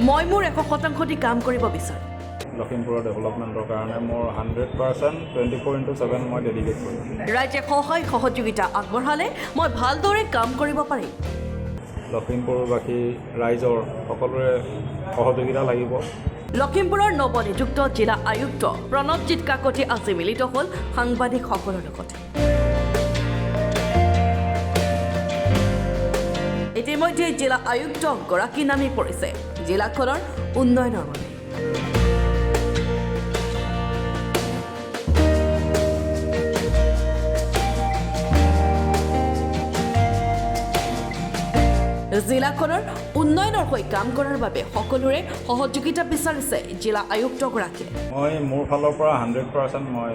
মই মোৰ 100% দি কাম কৰিব বিচাৰোঁ। লখিমপুৰৰ ডেভেলপমেণ্টৰ কাৰণে মোৰ 100% 24/7 মই ডেডিকেট কৰিম। ৰাইজে সহায় সহযোগিতা আগবঢ়ালে মই ভালদৰে কাম কৰিব পাৰিম। লখিমপুৰবাসী ৰাইজৰ সকলোৰে সহযোগিতা লাগিব। লখিমপুৰৰ নৱনিযুক্ত জিলা আয়ুক্ত প্ৰণৱজিৎ কাকতি আজি মিলিত হ'ল সাংবাদিকসকলৰ লগতে। ইতিমধ্যে জিলা আয়ুক্তগৰাকী নামি পৰিছে জিলাখনৰ উন্নয়নৰ বাবে। জিলাখনৰ উন্নয়নৰ হৈ কাম কৰাৰ বাবে সকলোৰে সহযোগিতা বিচাৰিছে জিলা আয়ুক্তগৰাকীয়ে। মই মোৰ ফালৰ পৰা 100% মই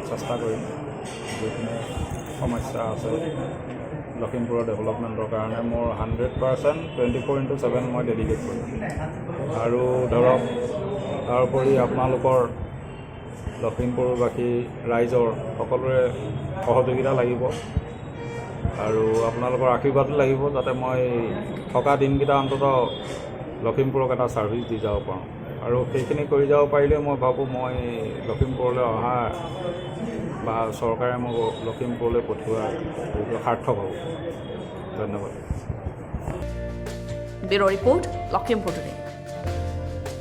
চেষ্টা কৰিম। যিখিনি সমস্যা আছে লখিমপুৰৰ ডেভেলপমেণ্টৰ কাৰণে মোৰ 100% 24/7 মই ডেডিকেট কৰিম। আৰু ধৰক তাৰোপৰি আপোনালোকৰ লখিমপুৰবাসী ৰাইজৰ সকলোৰে সহযোগিতা লাগিব আৰু আপোনালোকৰ আশীৰ্বাদো লাগিব যাতে মই থকা দিনকেইটা অন্ততঃ লখিমপুৰক এটা ছাৰ্ভিচ দি যাব পাৰোঁ। আৰু সেইখিনি কৰি যাব পাৰিলে মই ভাবোঁ মই লখিমপুৰলৈ অহা বা চৰকাৰে মোক লখিমপুৰলৈ পঠিওৱা সাৰ্থক হ'ব। ধন্যবাদ। Bureau' report, Lakhimpur today.